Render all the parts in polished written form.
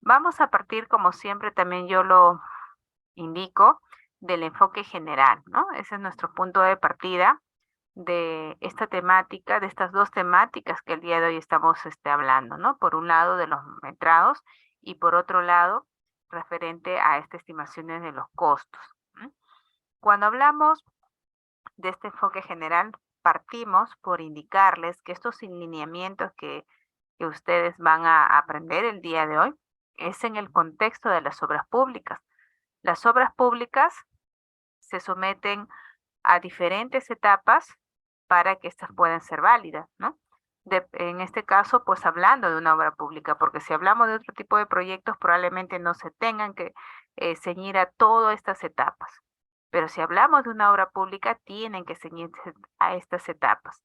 Vamos a partir, como siempre, también yo lo indico, del enfoque general, ¿no? Ese es nuestro punto de partida de esta temática, de estas dos temáticas que el día de hoy estamos hablando, ¿no? Por un lado de los metrados y por otro lado referente a estas estimaciones de los costos. ¿M? Cuando hablamos de este enfoque general, partimos por indicarles que estos lineamientos que ustedes van a aprender el día de hoy es en el contexto de las obras públicas. Las obras públicas se someten a diferentes etapas para que éstas puedan ser válidas, ¿no? En este caso, pues hablando de una obra pública, porque si hablamos de otro tipo de proyectos, probablemente no se tengan que ceñir a todas estas etapas. Pero si hablamos de una obra pública, tienen que ceñirse a estas etapas.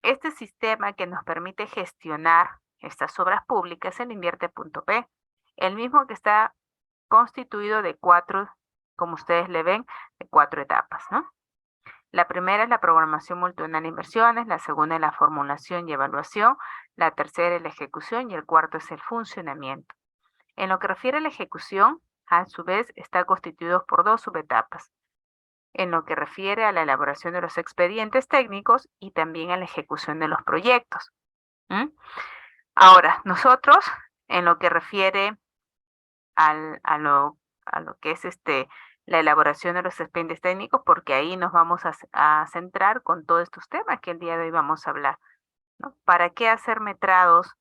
Este sistema que nos permite gestionar estas obras públicas es el Invierte.p, el mismo que está constituido de cuatro, como ustedes le ven, de cuatro etapas, ¿no? La primera es la programación multianual de inversiones, la segunda es la formulación y evaluación, la tercera es la ejecución y el cuarto es el funcionamiento. En lo que refiere a la ejecución, a su vez, está constituido por dos subetapas. En lo que refiere a la elaboración de los expedientes técnicos y también a la ejecución de los proyectos. ¿Mm? Ahora, nosotros, en lo que refiere a lo que es la elaboración de los expedientes técnicos, porque ahí nos vamos a centrar con todos estos temas que el día de hoy vamos a hablar, ¿no? ¿Para qué hacer metrados?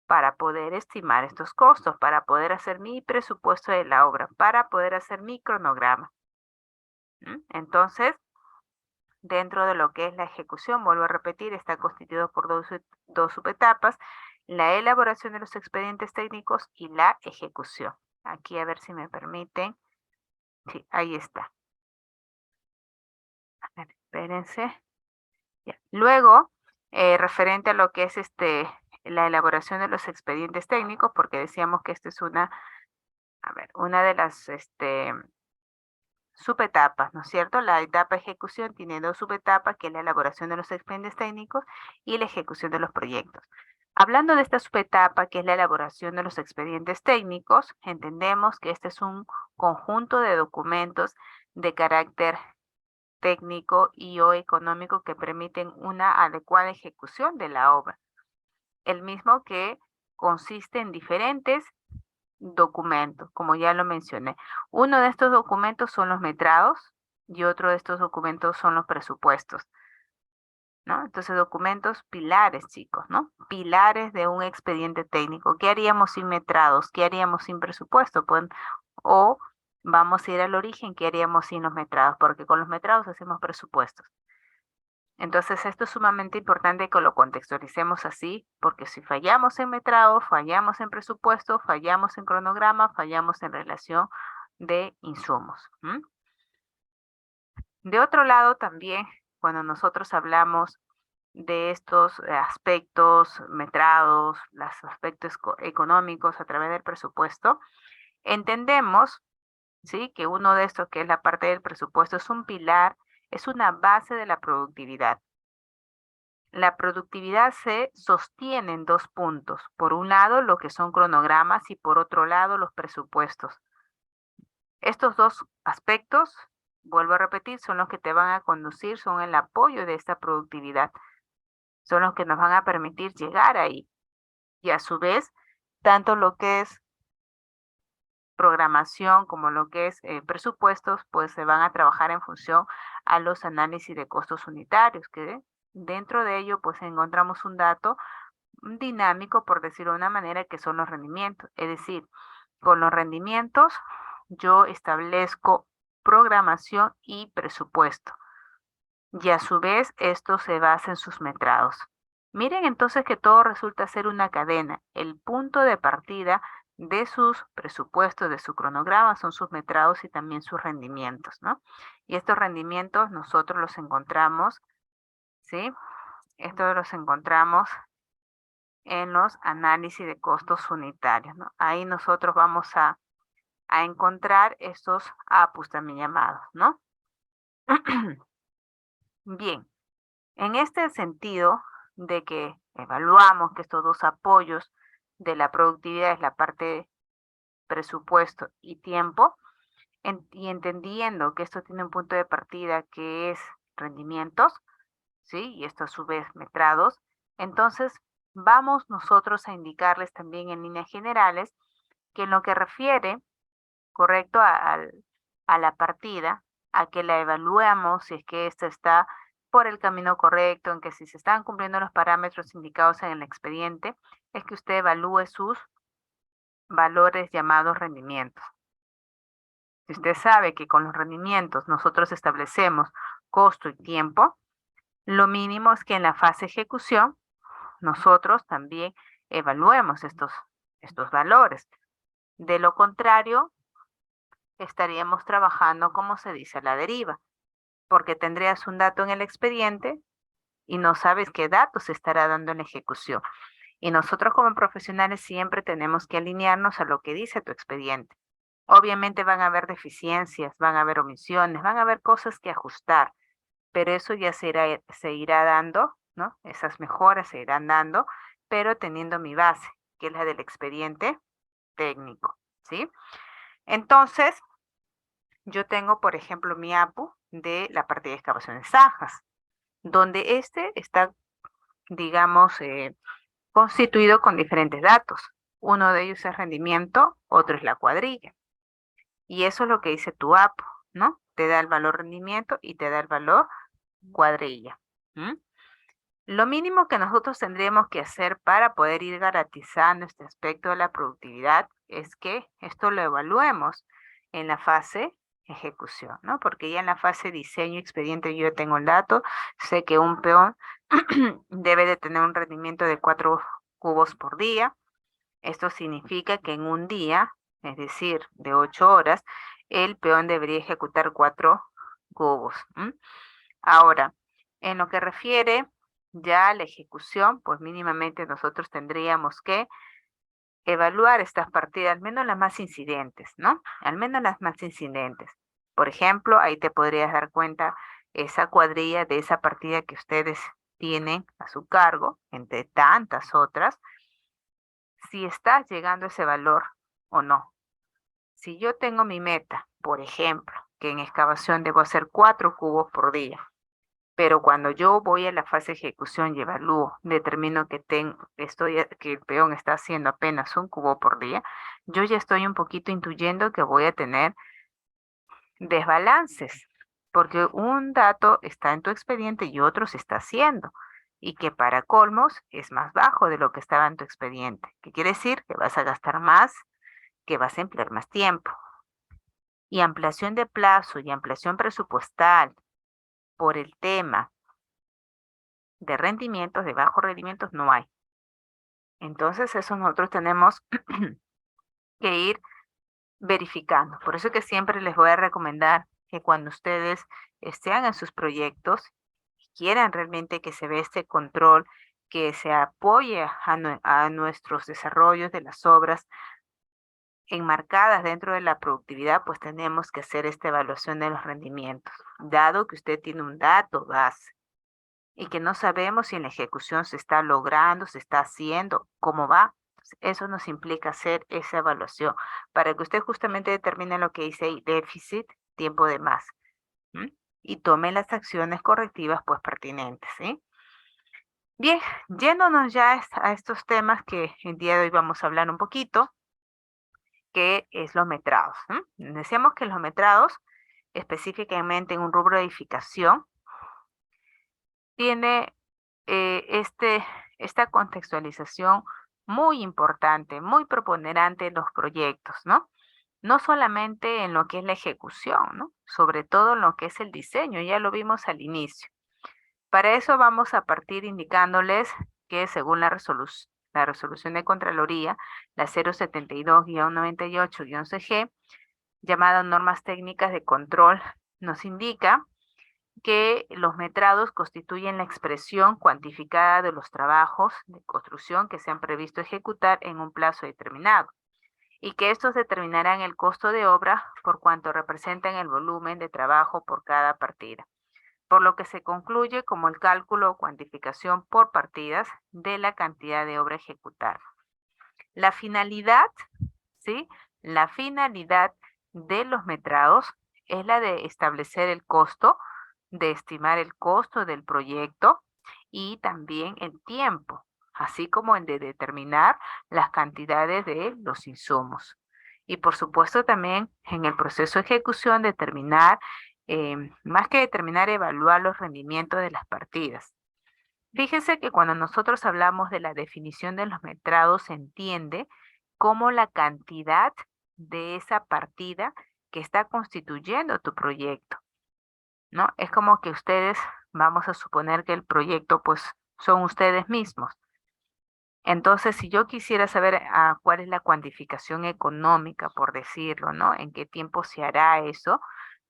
Para poder estimar estos costos, para poder hacer mi presupuesto de la obra, para poder hacer mi cronograma. Entonces, dentro de lo que es la ejecución, vuelvo a repetir, está constituido por dos subetapas, la elaboración de los expedientes técnicos y la ejecución. Aquí a ver si me permiten. Sí, ahí está. A ver, espérense. Ya. Luego, referente a lo que es la elaboración de los expedientes técnicos, porque decíamos que esta es una de las subetapas, ¿no es cierto? La etapa ejecución tiene dos subetapas, que es la elaboración de los expedientes técnicos y la ejecución de los proyectos. Hablando de esta subetapa, que es la elaboración de los expedientes técnicos, entendemos que este es un conjunto de documentos de carácter técnico y o económico que permiten una adecuada ejecución de la obra. El mismo que consiste en diferentes documentos, como ya lo mencioné. Uno de estos documentos son los metrados y otro de estos documentos son los presupuestos, ¿no? Entonces, documentos pilares, chicos, ¿no? Pilares de un expediente técnico. ¿Qué haríamos sin metrados? ¿Qué haríamos sin presupuesto? Pues, o vamos a ir al origen, ¿qué haríamos sin los metrados? Porque con los metrados hacemos presupuestos. Entonces, esto es sumamente importante que lo contextualicemos así, porque si fallamos en metrado, fallamos en presupuesto, fallamos en cronograma, fallamos en relación de insumos. De otro lado, también, cuando nosotros hablamos de estos aspectos metrados, los aspectos económicos a través del presupuesto, entendemos, ¿sí?, que uno de estos, que es la parte del presupuesto, es un pilar, es una base de la productividad. La productividad se sostiene en dos puntos. Por un lado, lo que son cronogramas y por otro lado, los presupuestos. Estos dos aspectos, vuelvo a repetir, son los que te van a conducir, son el apoyo de esta productividad. Son los que nos van a permitir llegar ahí. Y a su vez, tanto lo que es programación como lo que es presupuestos, pues se van a trabajar en función a los análisis de costos unitarios, que dentro de ello pues encontramos un dato dinámico, por decirlo de una manera, que son los rendimientos. Es decir, con los rendimientos yo establezco programación y presupuesto. Y a su vez esto se basa en sus metrados. Miren entonces que todo resulta ser una cadena. El punto de partida de sus presupuestos, de su cronograma, son sus metrados y también sus rendimientos, ¿no? Y estos rendimientos nosotros los encontramos, ¿sí? Estos los encontramos en los análisis de costos unitarios, ¿no? Ahí nosotros vamos a encontrar estos APUs también llamados, ¿no? Bien, en este sentido de que evaluamos que estos dos apoyos de la productividad es la parte presupuesto y tiempo, y entendiendo que esto tiene un punto de partida que es rendimientos, ¿sí? Y esto a su vez metrados, entonces vamos nosotros a indicarles también en líneas generales que en lo que refiere, correcto, a la partida, a que la evaluemos si es que ésta está por el camino correcto, en que si se están cumpliendo los parámetros indicados en el expediente, es que usted evalúe sus valores llamados rendimientos. Si usted sabe que con los rendimientos nosotros establecemos costo y tiempo, lo mínimo es que en la fase ejecución nosotros también evaluemos estos valores. De lo contrario, estaríamos trabajando, como se dice, a la deriva, porque tendrías un dato en el expediente y no sabes qué datos se estará dando en la ejecución. Y nosotros como profesionales siempre tenemos que alinearnos a lo que dice tu expediente. Obviamente van a haber deficiencias, van a haber omisiones, van a haber cosas que ajustar, pero eso ya se irá dando, ¿no? Esas mejoras se irán dando, pero teniendo mi base, que es la del expediente técnico, ¿sí? Entonces, yo tengo, por ejemplo, mi APU de la parte de excavaciones zanjas, donde este está, digamos, constituido con diferentes datos. Uno de ellos es rendimiento, otro es la cuadrilla. Y eso es lo que dice tu APU, ¿no? Te da el valor rendimiento y te da el valor cuadrilla. ¿Mm? Lo mínimo que nosotros tendríamos que hacer para poder ir garantizando este aspecto de la productividad es que esto lo evaluemos en la fase ejecución, ¿no? Porque ya en la fase diseño y expediente yo ya tengo el dato, sé que un peón debe de tener un rendimiento de 4 cubos por día. Esto significa que en un día, es decir, de 8 horas, el peón debería ejecutar 4 cubos. Ahora, en lo que refiere ya a la ejecución, pues mínimamente nosotros tendríamos que evaluar estas partidas, al menos las más incidentes, ¿no? Al menos las más incidentes. Por ejemplo, ahí te podrías dar cuenta esa cuadrilla de esa partida que ustedes tienen a su cargo, entre tantas otras, si estás llegando a ese valor o no. Si yo tengo mi meta, por ejemplo, que en excavación debo hacer 4 cubos por día, pero cuando yo voy a la fase de ejecución y evalúo, determino que el peón está haciendo apenas 1 cubo por día, yo ya estoy un poquito intuyendo que voy a tener desbalances, porque un dato está en tu expediente y otro se está haciendo, y que para colmos es más bajo de lo que estaba en tu expediente. ¿Qué quiere decir? Que vas a gastar más, que vas a emplear más tiempo. Y ampliación de plazo y ampliación presupuestal por el tema de rendimientos, de bajos rendimientos, no hay. Entonces, eso nosotros tenemos que ir verificando. Por eso que siempre les voy a recomendar que cuando ustedes hagan sus proyectos, quieran realmente que se vea este control, que se apoye a nuestros desarrollos de las obras enmarcadas dentro de la productividad, pues tenemos que hacer esta evaluación de los rendimientos, dado que usted tiene un dato base y que no sabemos si en la ejecución se está logrando, se está haciendo, cómo va. Eso nos implica hacer esa evaluación para que usted justamente determine lo que dice ahí, déficit, tiempo de más, ¿m? Y tome las acciones correctivas pues pertinentes, ¿sí? Bien, yéndonos ya a estos temas que el día de hoy vamos a hablar un poquito, que es los metrados. Decíamos que los metrados, específicamente en un rubro de edificación, tiene esta contextualización muy importante, muy preponderante en los proyectos, ¿no? No solamente en lo que es la ejecución, ¿no? Sobre todo en lo que es el diseño, ya lo vimos al inicio. Para eso vamos a partir indicándoles que según la resolución de Contraloría, la 072-98-CG, llamada Normas Técnicas de Control, nos indica que los metrados constituyen la expresión cuantificada de los trabajos de construcción que se han previsto ejecutar en un plazo determinado y que estos determinarán el costo de obra por cuanto representan el volumen de trabajo por cada partida, por lo que se concluye como el cálculo o cuantificación por partidas de la cantidad de obra ejecutada. La finalidad, ¿sí?, La finalidad de los metrados es la de establecer el costo, de estimar el costo del proyecto y también el tiempo, así como en de determinar las cantidades de los insumos. Y por supuesto también en el proceso de ejecución determinar, más que determinar, evaluar los rendimientos de las partidas. Fíjense que cuando nosotros hablamos de la definición de los metrados se entiende como la cantidad de esa partida que está constituyendo tu proyecto, ¿no? Es como que ustedes, vamos a suponer que el proyecto pues son ustedes mismos. Entonces, si yo quisiera saber cuál es la cuantificación económica, por decirlo, ¿no? En qué tiempo se hará eso,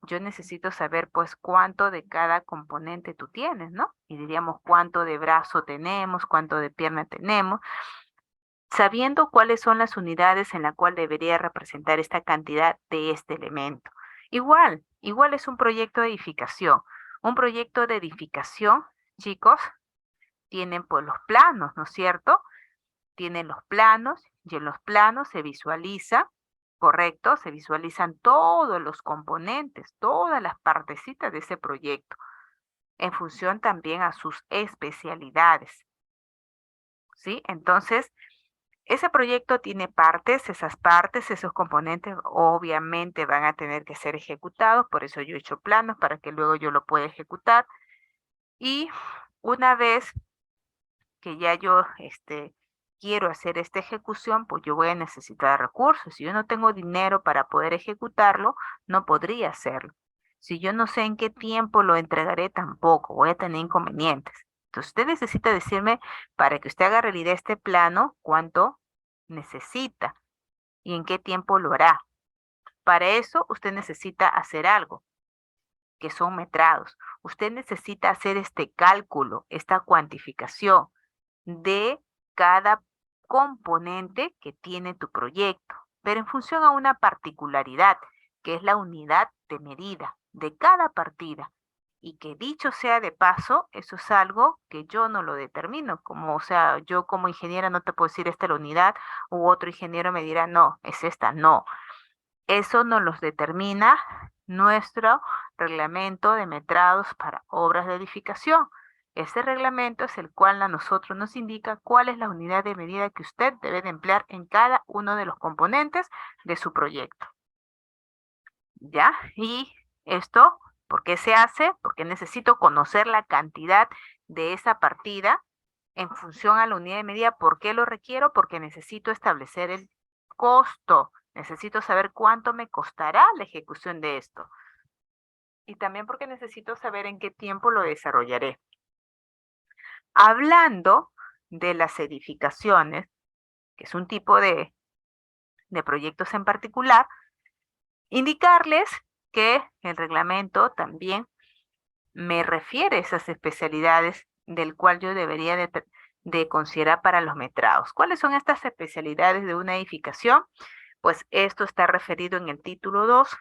yo necesito saber pues cuánto de cada componente tú tienes, ¿no? Y diríamos cuánto de brazo tenemos, cuánto de pierna tenemos, sabiendo cuáles son las unidades en la cual debería representar esta cantidad de este elemento. Igual es un proyecto de edificación. Un proyecto de edificación, chicos, tienen pues los planos, ¿no es cierto? Tienen los planos y en los planos se visualiza, correcto, se visualizan todos los componentes, todas las partecitas de ese proyecto, en función también a sus especialidades, ¿sí? Entonces, ese proyecto tiene partes, esos componentes obviamente van a tener que ser ejecutados, por eso yo he hecho planos para que luego yo lo pueda ejecutar. Y una vez que ya yo quiero hacer esta ejecución, pues yo voy a necesitar recursos. Si yo no tengo dinero para poder ejecutarlo, no podría hacerlo. Si yo no sé en qué tiempo lo entregaré, tampoco voy a tener inconvenientes. Entonces usted necesita decirme, para que usted haga realidad este plano, cuánto necesita y en qué tiempo lo hará. Para eso usted necesita hacer algo, que son metrados. Usted necesita hacer este cálculo, esta cuantificación de cada componente que tiene tu proyecto, pero en función a una particularidad, que es la unidad de medida de cada partida. Y que dicho sea de paso, eso es algo que yo no lo determino, como, o sea, yo como ingeniera no te puedo decir esta es la unidad, u otro ingeniero me dirá, no, es esta, no. Eso nos los determina nuestro reglamento de metrados para obras de edificación. Este reglamento es el cual a nosotros nos indica cuál es la unidad de medida que usted debe de emplear en cada uno de los componentes de su proyecto. ¿Ya? Y esto, ¿por qué se hace? Porque necesito conocer la cantidad de esa partida en función a la unidad de medida. ¿Por qué lo requiero? Porque necesito establecer el costo. Necesito saber cuánto me costará la ejecución de esto. Y también porque necesito saber en qué tiempo lo desarrollaré. Hablando de las edificaciones, que es un tipo de proyectos en particular, indicarles que el reglamento también me refiere a esas especialidades del cual yo debería de considerar para los metrados. ¿Cuáles son estas especialidades de una edificación? Pues esto está referido en el título 2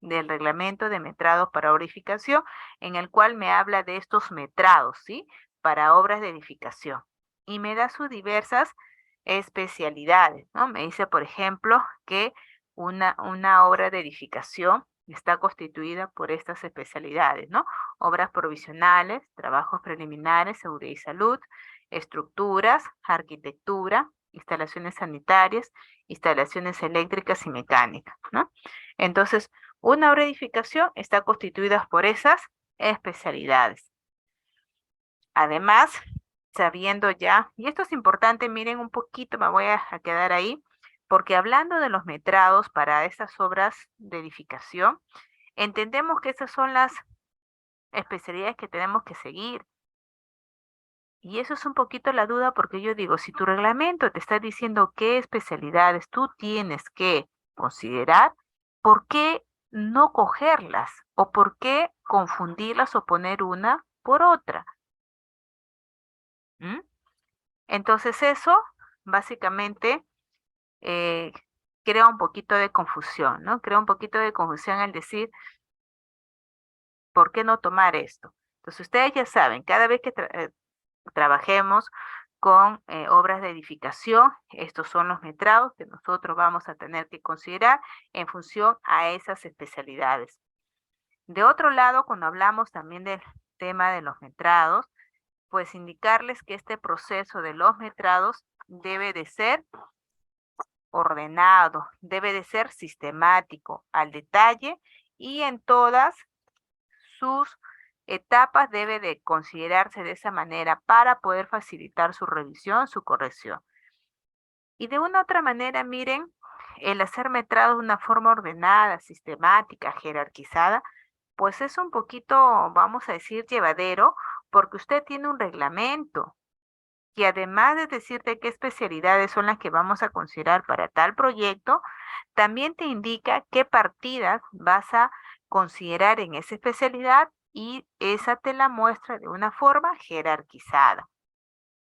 del reglamento de metrados para edificación, en el cual me habla de estos metrados, ¿sí? Para obras de edificación. Y me da sus diversas especialidades, ¿no? Me dice, por ejemplo, que una obra de edificación está constituida por estas especialidades, ¿no? Obras provisionales, trabajos preliminares, seguridad y salud, estructuras, arquitectura, instalaciones sanitarias, instalaciones eléctricas y mecánicas, ¿no? Entonces, una obra de edificación está constituida por esas especialidades. Además, sabiendo ya, y esto es importante, miren un poquito, me voy a quedar ahí, porque hablando de los metrados para estas obras de edificación, entendemos que esas son las especialidades que tenemos que seguir. Y eso es un poquito la duda porque yo digo, si tu reglamento te está diciendo qué especialidades tú tienes que considerar, ¿por qué no cogerlas? ¿O por qué confundirlas o poner una por otra? ¿Mm? Entonces eso básicamente eh, crea un poquito de confusión, ¿no? Crea un poquito de confusión al decir, ¿por qué no tomar esto? Entonces ustedes ya saben, cada vez que trabajemos con obras de edificación. Estos son los metrados que nosotros vamos a tener que considerar en función a esas especialidades. De otro lado, cuando hablamos también del tema de los metrados, pues indicarles que este proceso de los metrados debe de ser ordenado, debe de ser sistemático, al detalle, y en todas sus etapas debe de considerarse de esa manera para poder facilitar su revisión, su corrección. Y de una otra manera, miren, el hacer metrados de una forma ordenada, sistemática, jerarquizada, pues es un poquito, vamos a decir, llevadero, porque usted tiene un reglamento que además de decirte qué especialidades son las que vamos a considerar para tal proyecto, también te indica qué partidas vas a considerar en esa especialidad y esa te la muestra de una forma jerarquizada.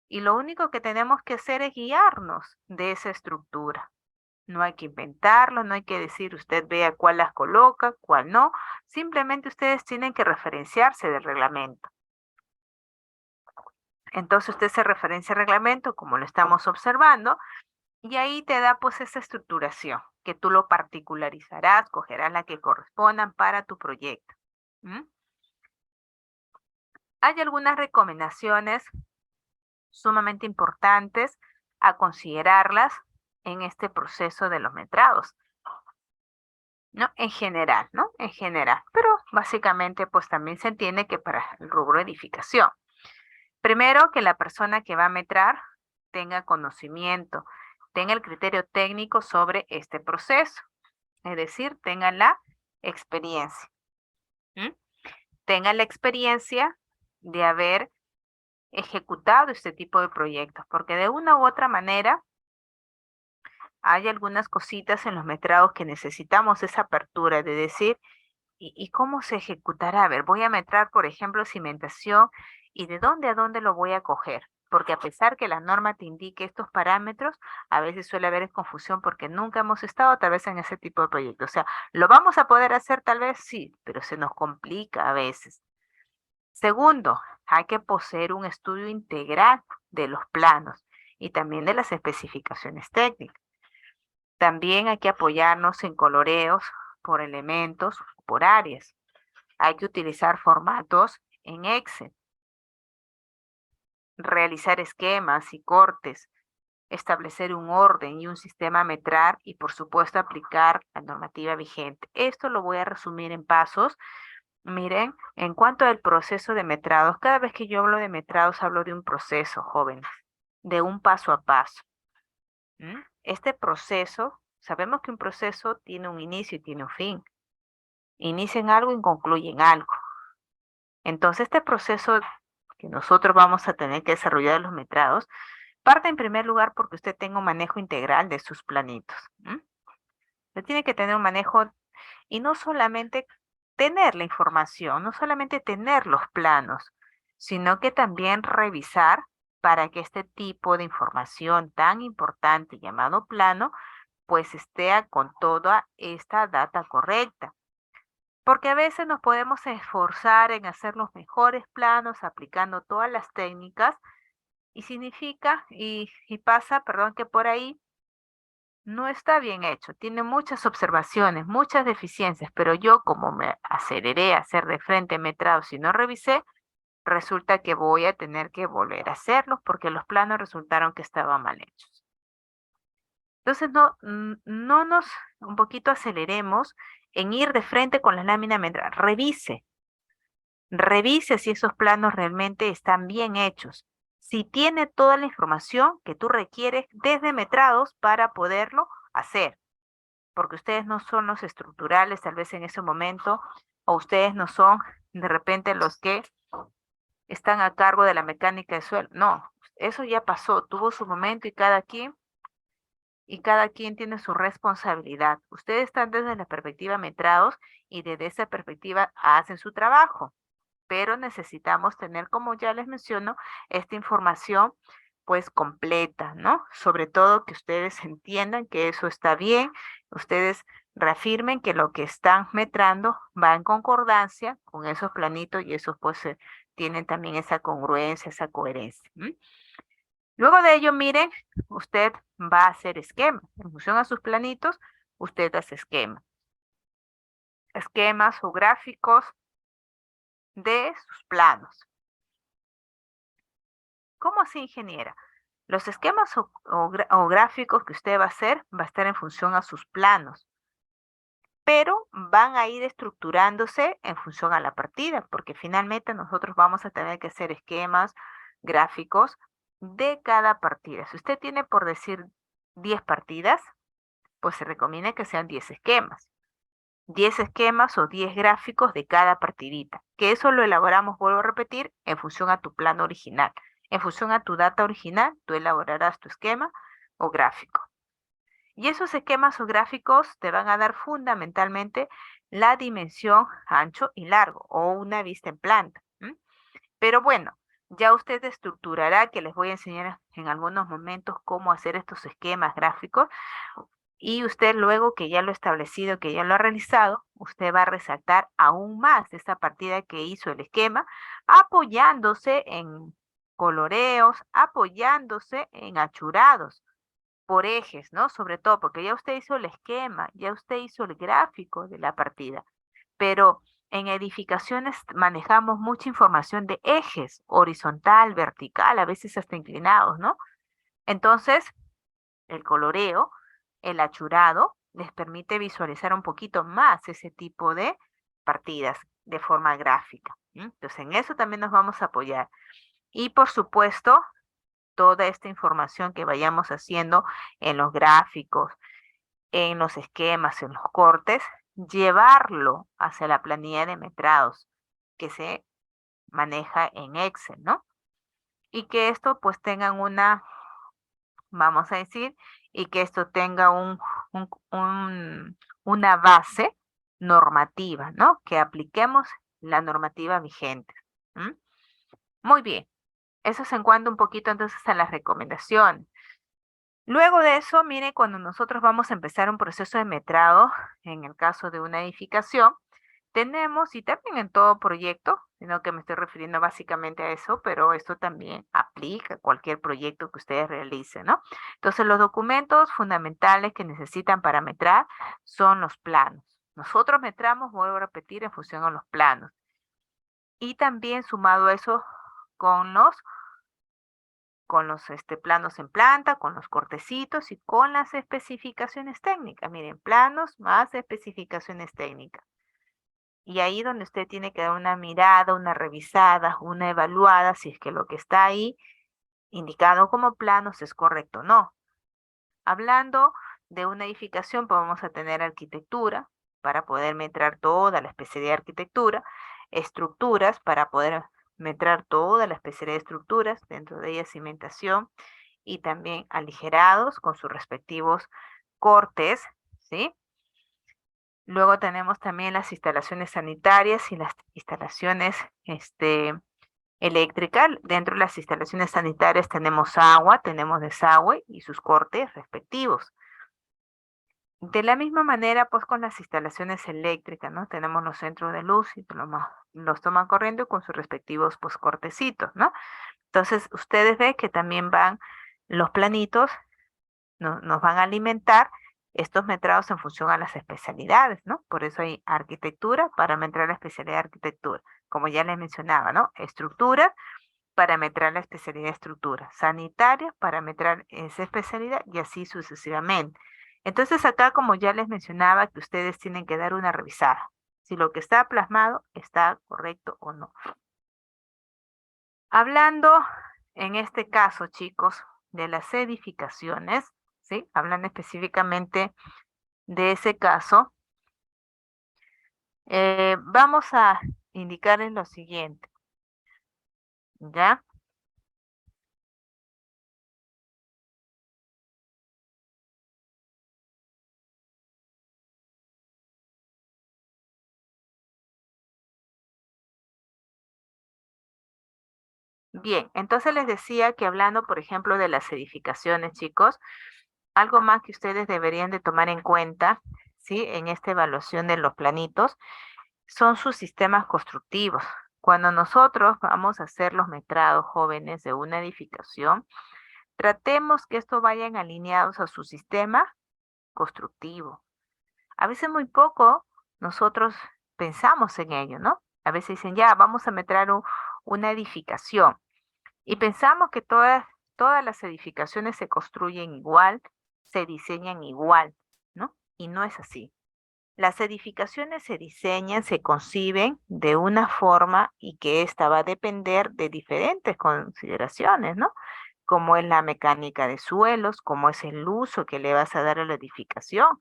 Y lo único que tenemos que hacer es guiarnos de esa estructura. No hay que inventarlo, no hay que decir usted vea cuál las coloca, cuál no. Simplemente ustedes tienen que referenciarse del reglamento. Entonces usted se referencia al reglamento como lo estamos observando y ahí te da pues esa estructuración que tú lo particularizarás, cogerás la que correspondan para tu proyecto. ¿Mm? Hay algunas recomendaciones sumamente importantes a considerarlas en este proceso de los metrados, ¿no? En general, ¿no? En general, pero básicamente pues también se entiende que para el rubro edificación. Primero, que la persona que va a metrar tenga conocimiento, tenga el criterio técnico sobre este proceso, es decir, tenga la experiencia. ¿Mm? Tenga la experiencia de haber ejecutado este tipo de proyectos, porque de una u otra manera hay algunas cositas en los metrados que necesitamos esa apertura de decir, ¿y cómo se ejecutará? A ver, voy a metrar, por ejemplo, cimentación, ¿y de dónde a dónde lo voy a coger? Porque a pesar que la norma te indique estos parámetros, a veces suele haber confusión porque nunca hemos estado tal vez en ese tipo de proyectos. O sea, ¿lo vamos a poder hacer tal vez? Sí, pero se nos complica a veces. Segundo, hay que poseer un estudio integral de los planos y también de las especificaciones técnicas. También hay que apoyarnos en coloreos por elementos, por áreas. Hay que utilizar formatos en Excel, realizar esquemas y cortes, establecer un orden y un sistema a metrar y por supuesto aplicar la normativa vigente. Esto lo voy a resumir en pasos. Miren, en cuanto al proceso de metrados, cada vez que yo hablo de metrados hablo de un proceso, jóvenes, de un paso a paso. Este proceso, sabemos que un proceso tiene un inicio y tiene un fin. Inicia en algo y concluye en algo. Entonces, este proceso que nosotros vamos a tener que desarrollar los metrados, parte en primer lugar porque usted tenga un manejo integral de sus planitos. Usted tiene que tener un manejo y no solamente tener la información, no solamente tener los planos, sino que también revisar para que este tipo de información tan importante llamado plano, pues esté con toda esta data correcta. Porque a veces nos podemos esforzar en hacer los mejores planos aplicando todas las técnicas y significa y pasa, perdón, que por ahí no está bien hecho, tiene muchas observaciones, muchas deficiencias, pero yo como me aceleré a hacer de frente metrados y no revisé, resulta que voy a tener que volver a hacerlos porque los planos resultaron que estaban mal hechos. Entonces no nos un poquito aceleremos en ir de frente con la lámina metral. Revise si esos planos realmente están bien hechos. Si tiene toda la información que tú requieres desde metrados para poderlo hacer. Porque ustedes no son los estructurales tal vez en ese momento, o ustedes no son de repente los que están a cargo de la mecánica de suelo. No, eso ya pasó, tuvo su momento y cada quien tiene su responsabilidad. Ustedes están desde la perspectiva metrados y desde esa perspectiva hacen su trabajo, pero necesitamos tener, como ya les menciono, esta información pues completa, ¿no? Sobre todo que ustedes entiendan que eso está bien, ustedes reafirmen que lo que están metrando va en concordancia con esos planitos y esos pues tienen también esa congruencia, esa coherencia. Luego de ello, miren, usted va a hacer esquema. En función a sus planitos, usted hace esquema. Esquemas o gráficos de sus planos. ¿Cómo se ingeniera? Los esquemas o gráficos que usted va a hacer va a estar en función a sus planos, pero van a ir estructurándose en función a la partida, porque finalmente nosotros vamos a tener que hacer esquemas, gráficos de cada partida. Si usted tiene, por decir, 10 partidas, pues se recomienda que sean 10 esquemas. 10 esquemas o 10 gráficos de cada partidita, que eso lo elaboramos, vuelvo a repetir, en función a tu plano original. En función a tu data original, tú elaborarás tu esquema o gráfico. Y esos esquemas o gráficos te van a dar fundamentalmente la dimensión ancho y largo o una vista en planta. Pero bueno, ya usted estructurará, que les voy a enseñar en algunos momentos cómo hacer estos esquemas gráficos. Y usted luego que ya lo ha establecido, que ya lo ha realizado, usted va a resaltar aún más esta partida que hizo el esquema, apoyándose en coloreos, apoyándose en achurados por ejes, ¿no? Sobre todo porque ya usted hizo el esquema, ya usted hizo el gráfico de la partida, pero en edificaciones manejamos mucha información de ejes, horizontal, vertical, a veces hasta inclinados, ¿no? Entonces, el coloreo, el achurado, les permite visualizar un poquito más ese tipo de partidas de forma gráfica. Entonces, en eso también nos vamos a apoyar. Y por supuesto, toda esta información que vayamos haciendo en los gráficos, en los esquemas, en los cortes, llevarlo hacia la planilla de metrados que se maneja en Excel, ¿no? Y que esto pues tengan una, vamos a decir, y que esto tenga una base normativa, ¿no? Que apliquemos la normativa vigente. ¿M? Muy bien, eso es en cuanto un poquito entonces a las recomendaciones. Luego de eso, mire, cuando nosotros vamos a empezar un proceso de metrado, en el caso de una edificación, tenemos, y también en todo proyecto, sino que me estoy refiriendo básicamente a eso, pero esto también aplica a cualquier proyecto que ustedes realicen, ¿no? Entonces, los documentos fundamentales que necesitan para metrar son los planos. Nosotros metramos, vuelvo a repetir, en función a los planos. Y también sumado a eso con los planos en planta, con los cortecitos y con las especificaciones técnicas. Miren, planos más especificaciones técnicas. Y ahí donde usted tiene que dar una mirada, una revisada, una evaluada, si es que lo que está ahí indicado como planos es correcto o no. Hablando de una edificación, pues vamos a tener arquitectura para poder metrar toda la especialidad de arquitectura, estructuras para poder metrar toda la especialidad de estructuras, dentro de ellas cimentación y también aligerados con sus respectivos cortes, ¿sí? Luego tenemos también las instalaciones sanitarias y las instalaciones eléctricas. Dentro de las instalaciones sanitarias tenemos agua, tenemos desagüe y sus cortes respectivos. De la misma manera, pues con las instalaciones eléctricas, ¿no? Tenemos los centros de luz y los toman corriendo con sus respectivos pues cortecitos, ¿no? Entonces, ustedes ven que también van los planitos, nos van a alimentar estos metrados en función a las especialidades, ¿no? Por eso hay arquitectura para metrar la especialidad de arquitectura, como ya les mencionaba, ¿no? Estructura para metrar la especialidad de estructura, sanitaria para metrar esa especialidad y así sucesivamente. Entonces acá, como ya les mencionaba, que ustedes tienen que dar una revisada, si lo que está plasmado está correcto o no. Hablando en este caso, chicos, de las edificaciones, ¿sí? Hablando específicamente de ese caso, vamos a indicarles lo siguiente, ¿ya? Bien, entonces les decía que hablando, por ejemplo, de las edificaciones, chicos, algo más que ustedes deberían de tomar en cuenta, ¿sí? En esta evaluación de los planitos, son sus sistemas constructivos. Cuando nosotros vamos a hacer los metrados jóvenes de una edificación, Tratemos que esto vayan alineados a su sistema constructivo. A veces muy poco nosotros pensamos en ello, ¿no? A veces dicen, ya, vamos a meter una edificación y pensamos que todas las edificaciones se construyen igual, se diseñan igual, ¿no? Y no es así. Las edificaciones se diseñan, se conciben de una forma y que esta va a depender de diferentes consideraciones, ¿no? Como es la mecánica de suelos, cómo es el uso que le vas a dar a la edificación,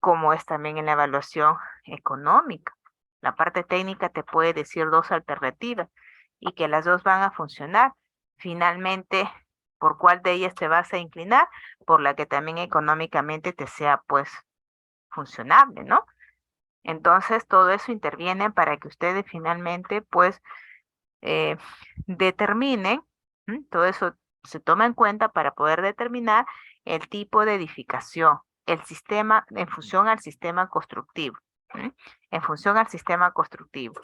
como es también en la evaluación económica. La parte técnica te puede decir dos alternativas y que las dos van a funcionar. Finalmente, ¿por cuál de ellas te vas a inclinar? Por la que también económicamente te sea pues funcionable, ¿no? Entonces, todo eso interviene para que ustedes finalmente pues eh, determinen, todo eso se toma en cuenta para poder determinar el tipo de edificación, el sistema en función al sistema constructivo, en función al sistema constructivo.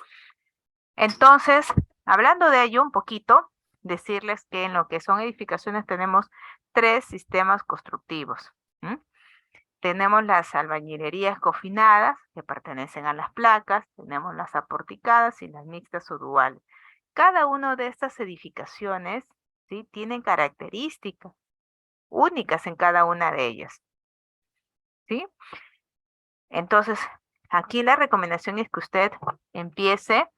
Entonces, hablando de ello un poquito, decirles que en lo que son edificaciones tenemos tres sistemas constructivos. Tenemos las albañilerías confinadas, que pertenecen a las placas, tenemos las aporticadas y las mixtas o duales. Cada una de estas edificaciones, ¿sí?, tienen características únicas en cada una de ellas, ¿sí? Entonces, aquí la recomendación es que usted empiece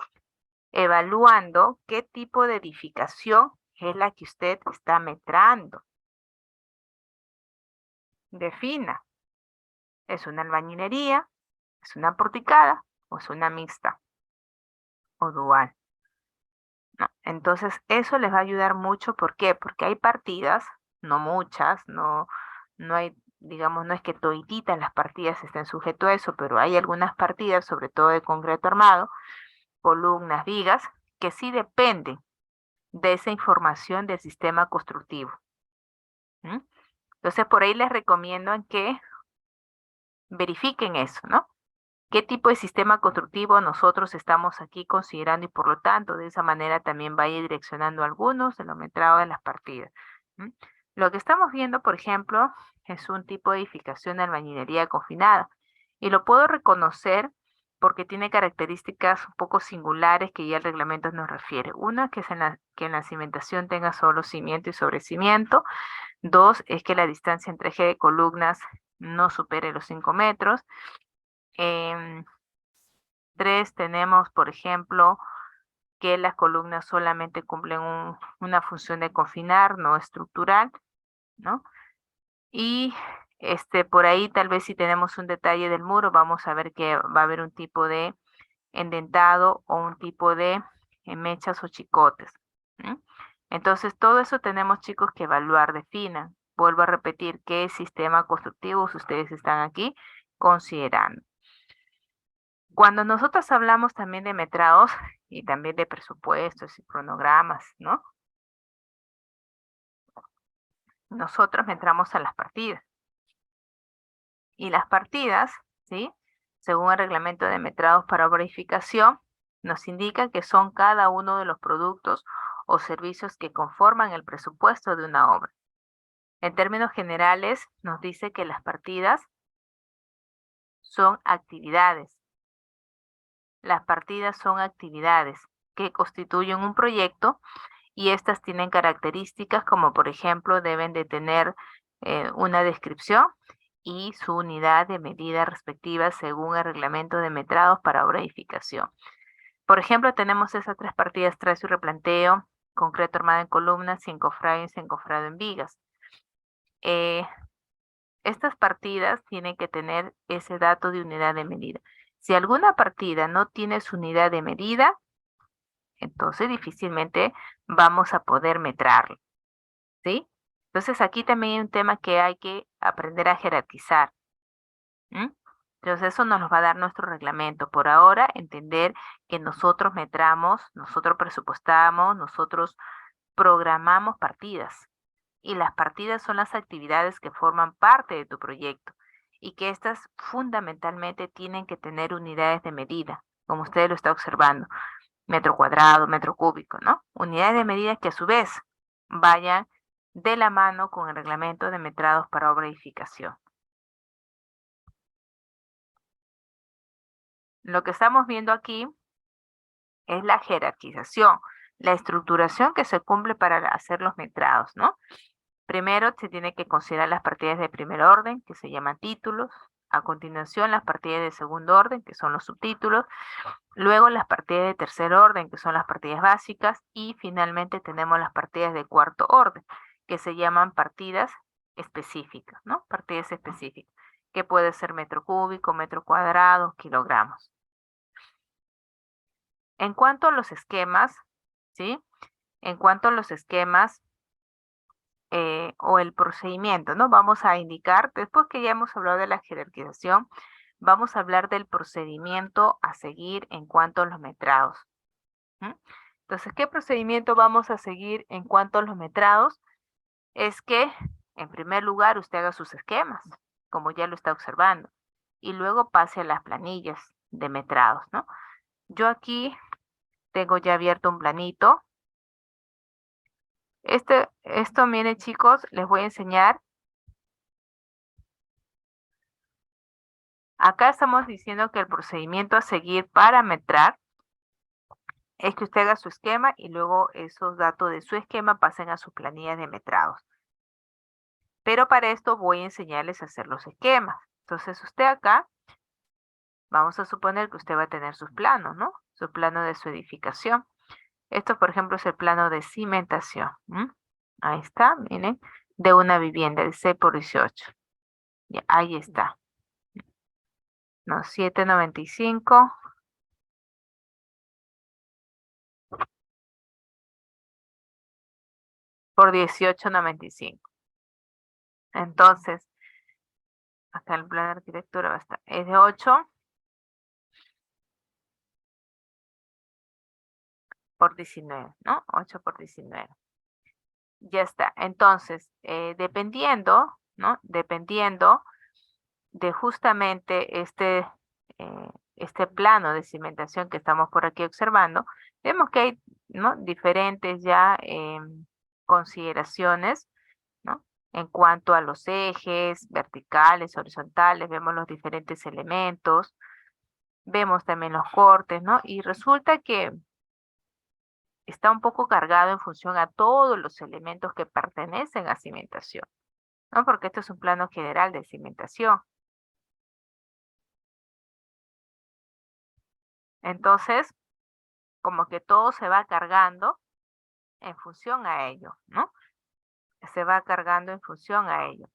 evaluando qué tipo de edificación es la que usted está metrando. Defina, ¿es una albañilería, es una porticada o es una mixta o dual? ¿No? Entonces, eso les va a ayudar mucho. ¿Por qué? Porque hay partidas, no muchas, no hay, digamos, no es que todititas las partidas estén sujetas a eso, pero hay algunas partidas, sobre todo de concreto armado, columnas, vigas, que sí dependen de esa información del sistema constructivo. Entonces, por ahí les recomiendo que verifiquen eso, ¿no? ¿Qué tipo de sistema constructivo nosotros estamos aquí considerando? Y por lo tanto, de esa manera también va a ir direccionando algunos de los metrados de las partidas. Lo que estamos viendo, por ejemplo, es un tipo de edificación de albañilería confinada. Y lo puedo reconocer porque tiene características un poco singulares que ya el reglamento nos refiere. Una, que es que en la cimentación tenga solo cimiento y sobrecimiento. Dos, es que la distancia entre eje de columnas no supere los 5 metros. 3, tenemos, por ejemplo, que las columnas solamente cumplen una función de confinar, no estructural, ¿no? Y por ahí tal vez si tenemos un detalle del muro, vamos a ver que va a haber un tipo de endentado o un tipo de mechas o chicotes. Entonces, todo eso tenemos, chicos, que evaluar, definan. Vuelvo a repetir qué sistema constructivo ustedes están aquí considerando. Cuando nosotros hablamos también de metrados y también de presupuestos y cronogramas, ¿no? Nosotros entramos a las partidas. Y las partidas, ¿sí?, según el reglamento de metrados para verificación, nos indica que son cada uno de los productos o servicios que conforman el presupuesto de una obra. En términos generales, nos dice que las partidas son actividades. Las partidas son actividades que constituyen un proyecto y estas tienen características como, por ejemplo, deben de tener una descripción y su unidad de medida respectiva según el reglamento de metrados para obra de edificación. Por ejemplo, tenemos esas tres partidas: trazo y replanteo, concreto armado en columnas y encofrado y encofrado en vigas. Estas partidas tienen que tener ese dato de unidad de medida. Si alguna partida no tiene su unidad de medida, entonces difícilmente vamos a poder metrarlo, ¿sí? Entonces aquí también hay un tema que hay que aprender a jerarquizar. Entonces eso nos lo va a dar nuestro reglamento. Por ahora, entender que nosotros metramos, nosotros presupuestamos, nosotros programamos partidas. Y las partidas son las actividades que forman parte de tu proyecto y que estas fundamentalmente tienen que tener unidades de medida, como usted lo está observando: metro cuadrado, metro cúbico, ¿no? Unidades de medida que a su vez vayan de la mano con el reglamento de metrados para obra y edificación. Lo que estamos viendo aquí es la jerarquización, la estructuración que se cumple para hacer los metrados, ¿no? Primero se tiene que considerar las partidas de primer orden, que se llaman títulos. A continuación, las partidas de segundo orden, que son los subtítulos. Luego, las partidas de tercer orden, que son las partidas básicas. Y finalmente tenemos las partidas de cuarto orden, que se llaman partidas específicas, ¿no? Partidas específicas, que puede ser metro cúbico, metro cuadrado, kilogramos. En cuanto a los esquemas, ¿sí? En cuanto a los esquemas, o el procedimiento, ¿no? Vamos a indicar, después que ya hemos hablado de la jerarquización, vamos a hablar del procedimiento a seguir en cuanto a los metrados. Entonces, ¿qué procedimiento vamos a seguir en cuanto a los metrados? Es que, en primer lugar, usted haga sus esquemas, como ya lo está observando, y luego pase a las planillas de metrados, ¿no? Yo aquí tengo ya abierto un planito. Esto, miren chicos, les voy a enseñar. Acá estamos diciendo que el procedimiento a seguir para metrar es que usted haga su esquema y luego esos datos de su esquema pasen a su planilla de metrados. Pero para esto voy a enseñarles a hacer los esquemas. Entonces usted acá, vamos a suponer que usted va a tener sus planos, ¿no? Su plano de su edificación. Esto, por ejemplo, es el plano de cimentación. Ahí está, miren, de una vivienda de 6 por 18. Ya, ahí está. No, 795 por 1895. Entonces, acá el plan de arquitectura va a estar, es de 8 por 19, ¿no? 8 por 19. Ya está. Entonces, dependiendo, ¿no? Dependiendo de justamente este plano de cimentación que estamos por aquí observando, vemos que hay, ¿no? Diferentes ya consideraciones, ¿no? En cuanto a los ejes verticales, horizontales, vemos los diferentes elementos, vemos también los cortes, ¿no? Y resulta que está un poco cargado en función a todos los elementos que pertenecen a cimentación, ¿no? Porque esto es un plano general de cimentación. Entonces, como que todo se va cargando en función a ello, ¿no? Se va cargando en función a ello.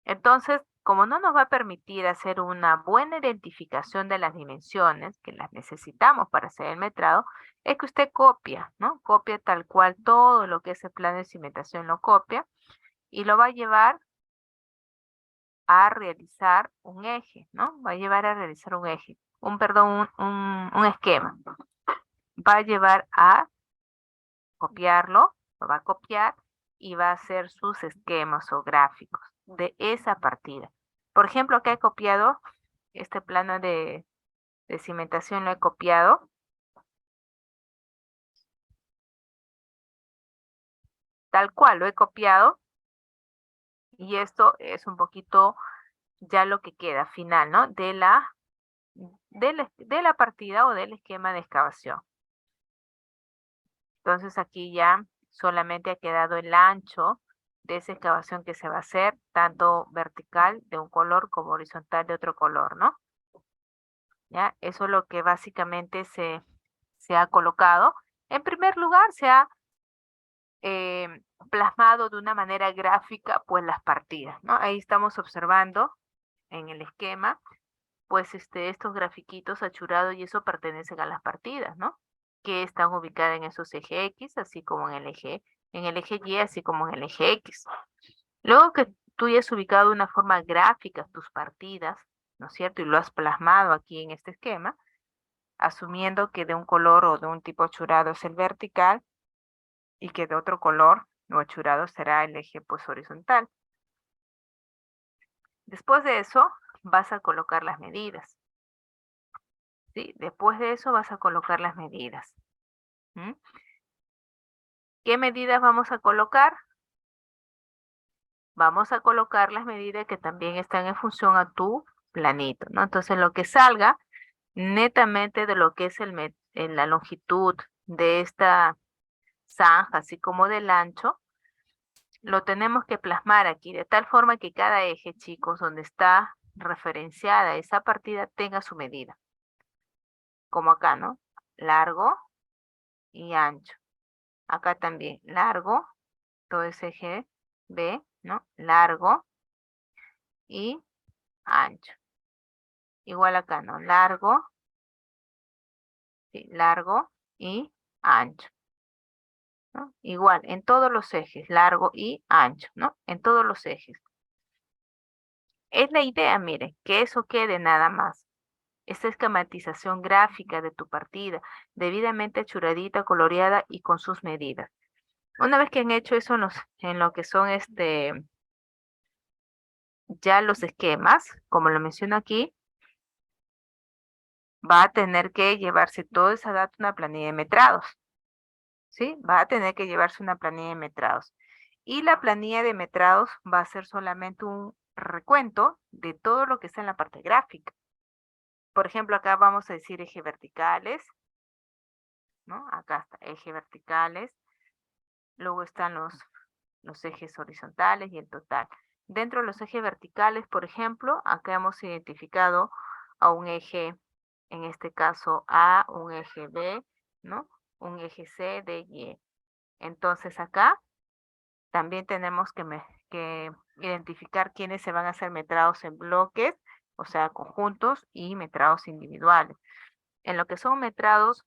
Entonces, como no nos va a permitir hacer una buena identificación de las dimensiones, que las necesitamos para hacer el metrado, es que usted copia, ¿no? Copia tal cual todo lo que es el plano de cimentación, lo copia y lo va a llevar a realizar un eje, ¿no? Va a llevar a realizar un eje, perdón, un esquema. Va a llevar a copiarlo, lo va a copiar y va a hacer sus esquemas o gráficos de esa partida. Por ejemplo, acá he copiado este plano de cimentación, lo he copiado. Tal cual, lo he copiado. Y esto es un poquito ya lo que queda final, ¿no? De la partida o del esquema de excavación. Entonces aquí ya solamente ha quedado el ancho de esa excavación que se va a hacer, tanto vertical de un color como horizontal de otro color, ¿no? ¿Ya? Eso es lo que básicamente se ha colocado. En primer lugar, se ha plasmado de una manera gráfica, pues las partidas, ¿no? Ahí estamos observando en el esquema, pues estos grafiquitos achurados y eso pertenecen a las partidas, ¿no? Que están ubicadas en esos eje X, así como en el eje Y, así como en el eje X. Luego que tú ya has ubicado de una forma gráfica tus partidas, ¿no es cierto? Y lo has plasmado aquí en este esquema, asumiendo que de un color o de un tipo achurado es el vertical y que de otro color o achurado será el eje pues horizontal. Después de eso vas a colocar las medidas. ¿Sí? Después de eso vas a colocar las medidas. ¿Mm? ¿Qué medidas vamos a colocar? vamos a colocar las medidas que también están en función a tu planito, ¿no? Entonces, lo que salga netamente de lo que es en la longitud de esta zanja, así como del ancho, lo tenemos que plasmar aquí, de tal forma que cada eje, chicos, donde está referenciada esa partida, tenga su medida. Como acá, ¿no? Largo y ancho. Acá también, largo, todo ese eje B, ¿no? Largo y ancho. Igual acá, ¿no? Largo, sí, largo y ancho, ¿no? Igual, en todos los ejes, largo y ancho, ¿no? En todos los ejes. Es la idea, miren, que eso quede nada más. Esta esquematización gráfica de tu partida, debidamente achuradita, coloreada y con sus medidas. Una vez que han hecho eso en lo que son ya los esquemas, como lo menciono aquí, va a tener que llevarse toda esa data a una planilla de metrados, ¿sí? Va a tener que llevarse una planilla de metrados. Y la planilla de metrados va a ser solamente un recuento de todo lo que está en la parte gráfica. Por ejemplo, acá vamos a decir ejes verticales, ¿no? Acá está eje verticales. Luego están los ejes horizontales y el total. Dentro de los ejes verticales, por ejemplo, acá hemos identificado a un eje, en este caso A, un eje B, ¿no? Un eje C, D, Y. Entonces acá también tenemos que identificar quiénes se van a hacer metrados en bloques, o sea, conjuntos y metrados individuales. En lo que son metrados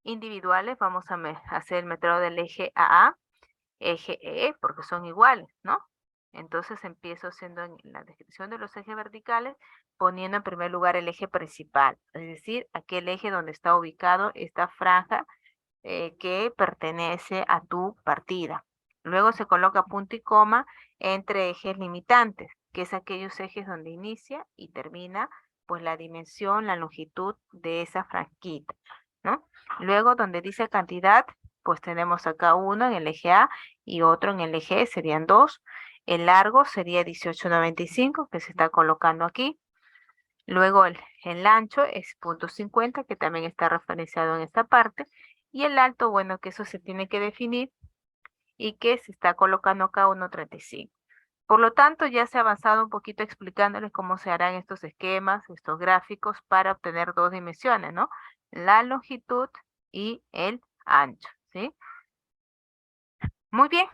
individuales, vamos a hacer el metrado del eje AA, eje E, porque son iguales, ¿no? Entonces empiezo haciendo en la descripción de los ejes verticales, poniendo en primer lugar el eje principal, es decir, aquel eje donde está ubicado esta franja que pertenece a tu partida. Luego se coloca punto y coma entre ejes limitantes, que es aquellos ejes donde inicia y termina pues la dimensión, la longitud de esa franquita, ¿no? Luego donde dice cantidad, pues tenemos acá uno en el eje A y otro en el eje E, serían dos. El largo sería 18.95, que se está colocando aquí. Luego el ancho es 0.50, que también está referenciado en esta parte. Y el alto, bueno, que eso se tiene que definir y que se está colocando acá 1.35. Por lo tanto, ya se ha avanzado un poquito explicándoles cómo se harán estos esquemas, estos gráficos para obtener dos dimensiones, ¿no? La longitud y el ancho, ¿sí? Muy bien.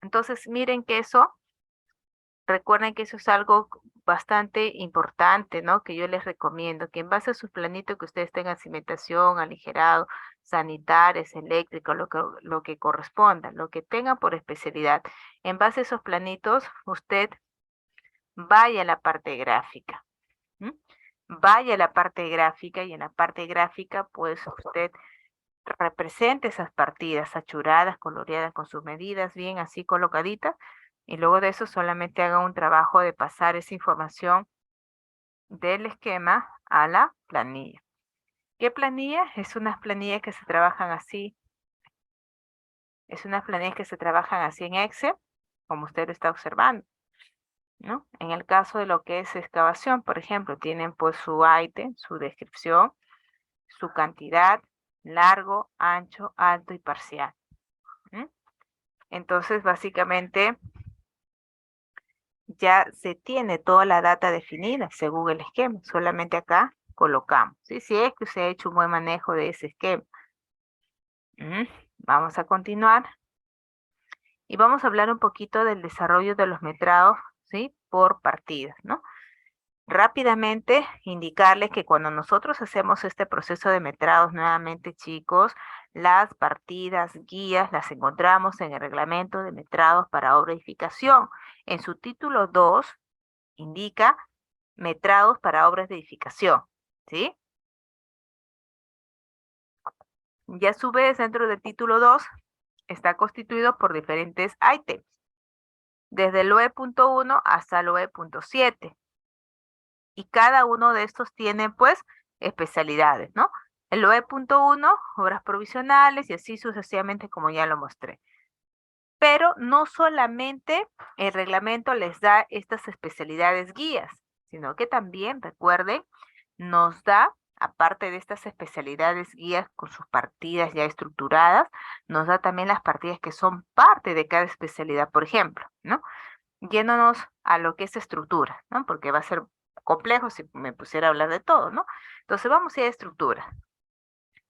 Entonces, miren que eso, recuerden que eso es algo bastante importante, ¿no? Que yo les recomiendo, que en base a sus planitos que ustedes tengan cimentación, aligerado, sanitarios, eléctrico, lo que corresponda, lo que tengan por especialidad. En base a esos planitos, usted vaya a la parte gráfica. ¿M? Vaya a la parte gráfica y en la parte gráfica, pues usted represente esas partidas achuradas, coloreadas con sus medidas bien así colocaditas y luego de eso solamente haga un trabajo de pasar esa información del esquema a la planilla. ¿Qué planilla? Es unas planillas que se trabajan así. Es unas planillas que se trabajan así en Excel, como usted lo está observando, ¿no? En el caso de lo que es excavación, por ejemplo, tienen pues su ítem, su descripción, su cantidad, largo, ancho, alto y parcial. Entonces, básicamente, ya se tiene toda la data definida según el esquema. Solamente acá colocamos, ¿sí? Si es que se ha hecho un buen manejo de ese esquema. Vamos a continuar. Y vamos a hablar un poquito del desarrollo de los metrados, ¿sí? Por partidas, ¿no? Rápidamente indicarles que cuando nosotros hacemos este proceso de metrados nuevamente, chicos, las partidas, guías, las encontramos en el reglamento de metrados para obra y edificación. En su título 2 indica metrados para obras de edificación, ¿sí? Y a su vez, dentro del título 2 está constituido por diferentes ítems, desde el OE.1 hasta el OE.7. Y cada uno de estos tiene, pues, especialidades, ¿no? El OE.1, obras provisionales y así sucesivamente como ya lo mostré. Pero no solamente el reglamento les da estas especialidades guías, sino que también, recuerden, nos da, aparte de estas especialidades guías con sus partidas ya estructuradas, nos da también las partidas que son parte de cada especialidad, por ejemplo, ¿no? Yéndonos a lo que es estructura, ¿no? Porque va a ser complejo si me pusiera a hablar de todo, ¿no? Entonces vamos a ir a estructura.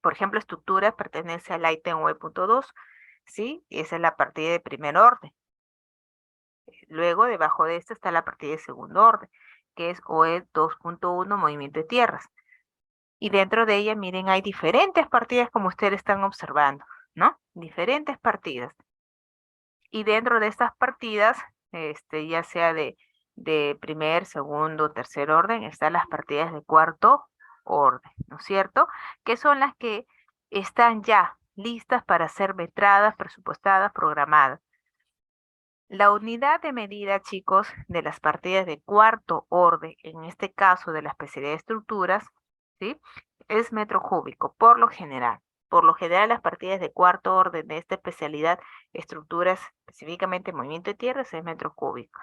Por ejemplo, estructura pertenece al ítem OE.2, ¿sí? Y esa es la partida de primer orden. Luego, debajo de esta está la partida de segundo orden, que es OE 2.1, movimiento de tierras. Y dentro de ella, miren, hay diferentes partidas como ustedes están observando, ¿no? Diferentes partidas. Y dentro de estas partidas, ya sea de primer, segundo, tercer orden, están las partidas de cuarto orden, ¿no es cierto? Que son las que están ya listas para ser metradas, presupuestadas, programadas. La unidad de medida, chicos, de las partidas de cuarto orden, en este caso de la especialidad de estructuras, ¿sí? Es metro cúbico, por lo general. Por lo general, las partidas de cuarto orden de esta especialidad, estructuras, específicamente movimiento de tierras, es metro cúbico.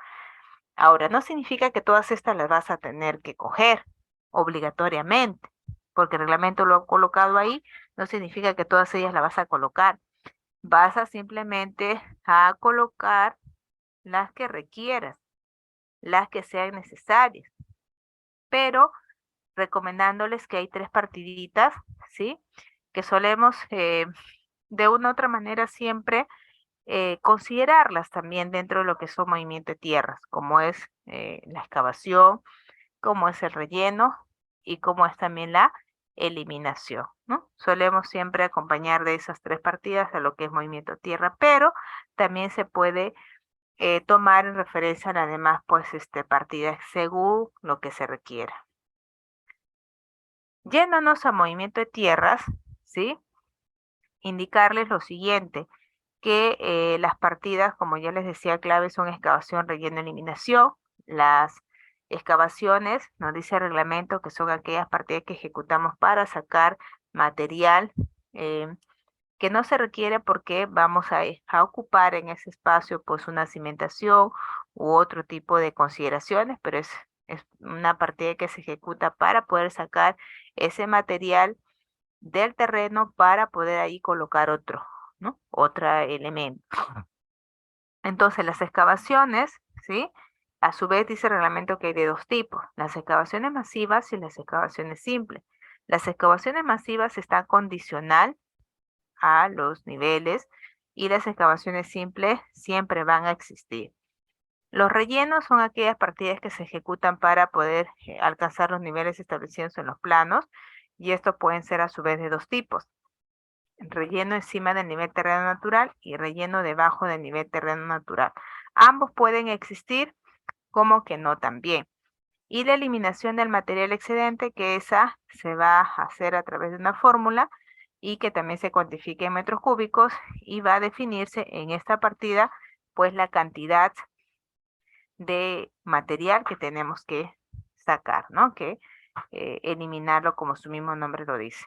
Ahora, no significa que todas estas las vas a tener que coger obligatoriamente, porque el reglamento lo ha colocado ahí, no significa que todas ellas las vas a colocar. Vas a simplemente a colocar las que requieras, las que sean necesarias, pero recomendándoles que hay 3 partiditas, ¿sí? Que solemos de una u otra manera siempre considerarlas también dentro de lo que son movimiento de tierras, como es la excavación, como es el relleno y como es también la eliminación, ¿no? Solemos siempre acompañar de esas 3 partidas a lo que es movimiento de tierra, pero también se puede tomar en referencia a las demás pues, partidas según lo que se requiera. Yéndonos a movimiento de tierras, ¿sí? Indicarles lo siguiente, que las partidas, como ya les decía, clave son excavación, relleno, eliminación. Las excavaciones, nos dice el reglamento, que son aquellas partidas que ejecutamos para sacar material que no se requiere porque vamos a ocupar en ese espacio pues una cimentación u otro tipo de consideraciones, pero es una partida que se ejecuta para poder sacar ese material del terreno para poder ahí colocar otro, ¿no? Otro elemento. Entonces las excavaciones, ¿sí? A su vez dice el reglamento que hay de 2 tipos, las excavaciones masivas y las excavaciones simples. Las excavaciones masivas están condicional a los niveles y las excavaciones simples siempre van a existir. Los rellenos son aquellas partidas que se ejecutan para poder alcanzar los niveles establecidos en los planos y estos pueden ser a su vez de 2 tipos. Relleno encima del nivel terreno natural y relleno debajo del nivel terreno natural. Ambos pueden existir como que no también. Y la eliminación del material excedente, que esa se va a hacer a través de una fórmula y que también se cuantifica en metros cúbicos y va a definirse en esta partida pues la cantidad de material que tenemos que sacar, ¿no? Que eliminarlo como su mismo nombre lo dice.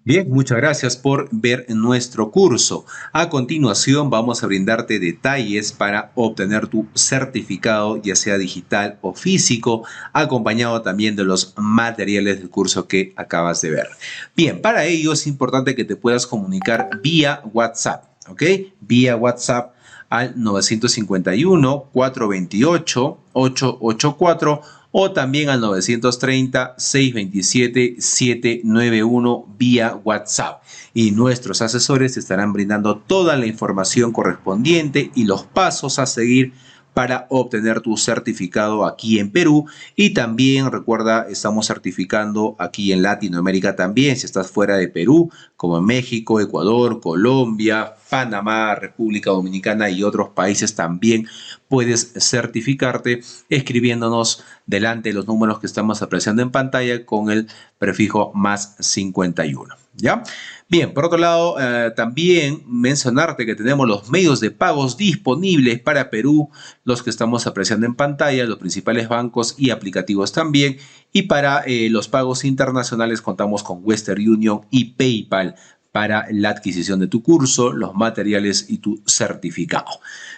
Bien, muchas gracias por ver nuestro curso. A continuación vamos a brindarte detalles para obtener tu certificado, ya sea digital o físico, acompañado también de los materiales del curso que acabas de ver. Bien, para ello es importante que te puedas comunicar vía WhatsApp, ¿ok? Vía WhatsApp al 951-428-884 o también al 930-627-791 vía WhatsApp. Y nuestros asesores te estarán brindando toda la información correspondiente y los pasos a seguir para obtener tu certificado aquí en Perú. Y también recuerda, estamos certificando aquí en Latinoamérica también, si estás fuera de Perú, como en México, Ecuador, Colombia, Panamá, República Dominicana y otros países también puedes certificarte escribiéndonos delante de los números que estamos apreciando en pantalla con el prefijo más 51. ¿Ya? Bien, por otro lado, también mencionarte que tenemos los medios de pagos disponibles para Perú, los que estamos apreciando en pantalla, los principales bancos y aplicativos también. Y para los pagos internacionales contamos con Western Union y PayPal para la adquisición de tu curso, los materiales y tu certificado.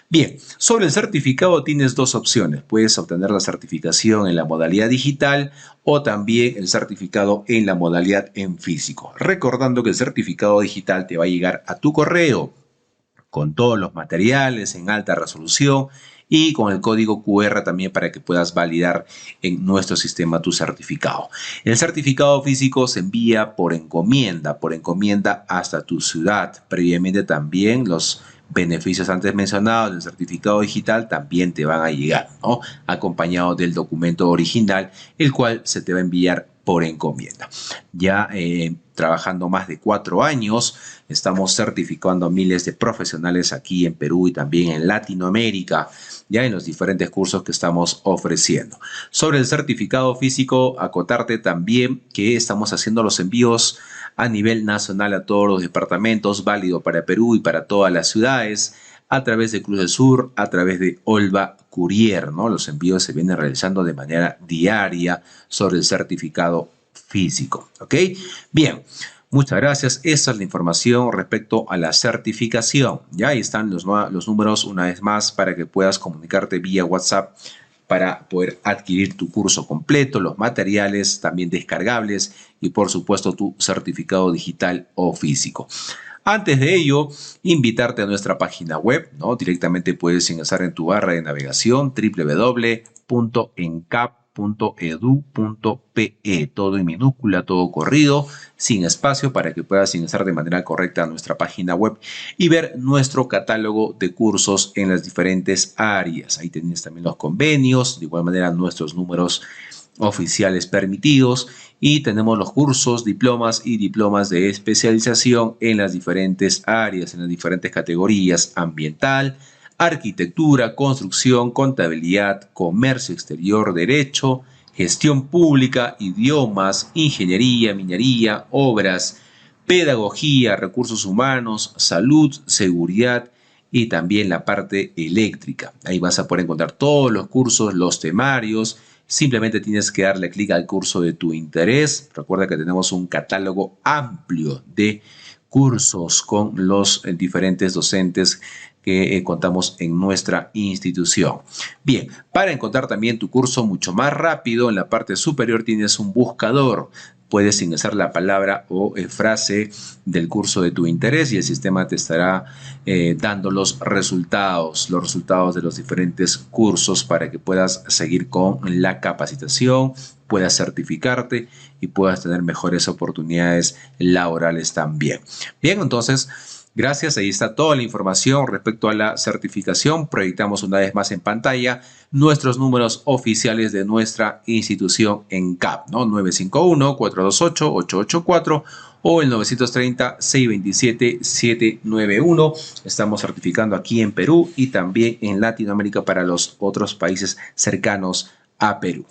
Bien, sobre el certificado tienes dos opciones. Puedes obtener la certificación en la modalidad digital o también el certificado en la modalidad en físico. Recordando que el certificado digital te va a llegar a tu correo con todos los materiales en alta resolución y con el código QR también para que puedas validar en nuestro sistema tu certificado. El certificado físico se envía por encomienda hasta tu ciudad. Previamente también los beneficios antes mencionados del certificado digital también te van a llegar, ¿no? Acompañado del documento original, el cual se te va a enviar por encomienda. Ya trabajando más de 4 años, estamos certificando a miles de profesionales aquí en Perú y también en Latinoamérica, ya en los diferentes cursos que estamos ofreciendo. Sobre el certificado físico, acotarte también que estamos haciendo los envíos a nivel nacional a todos los departamentos, válido para Perú y para todas las ciudades, a través de Cruz del Sur, a través de Olva Courier, ¿no? Los envíos se vienen realizando de manera diaria sobre el certificado físico, ¿ok? Bien, muchas gracias. Esa es la información respecto a la certificación. Ya ahí están los números una vez más para que puedas comunicarte vía WhatsApp para poder adquirir tu curso completo, los materiales también descargables y por supuesto tu certificado digital o físico. Antes de ello, invitarte a nuestra página web, ¿no? Directamente puedes ingresar en tu barra de navegación www.encap.edu.pe, todo en minúscula, todo corrido, sin espacio, para que puedas ingresar de manera correcta a nuestra página web y ver nuestro catálogo de cursos en las diferentes áreas. Ahí tienes también los convenios, de igual manera nuestros números oficiales permitidos y tenemos los cursos, diplomas y diplomas de especialización en las diferentes áreas, en las diferentes categorías: ambiental, arquitectura, construcción, contabilidad, comercio exterior, derecho, gestión pública, idiomas, ingeniería, minería, obras, pedagogía, recursos humanos, salud, seguridad y también la parte eléctrica. Ahí vas a poder encontrar todos los cursos, los temarios. Simplemente tienes que darle clic al curso de tu interés. Recuerda que tenemos un catálogo amplio de cursos con los diferentes docentes que contamos en nuestra institución. Bien, para encontrar también tu curso mucho más rápido, en la parte superior tienes un buscador. Puedes ingresar la palabra o frase del curso de tu interés y el sistema te estará dando los resultados de los diferentes cursos para que puedas seguir con la capacitación, puedas certificarte y puedas tener mejores oportunidades laborales también. Bien, entonces, gracias, ahí está toda la información respecto a la certificación. Proyectamos una vez más en pantalla nuestros números oficiales de nuestra institución ENCAP, ¿no? 951-428-884 o el 930-627-791. Estamos certificando aquí en Perú y también en Latinoamérica para los otros países cercanos a Perú.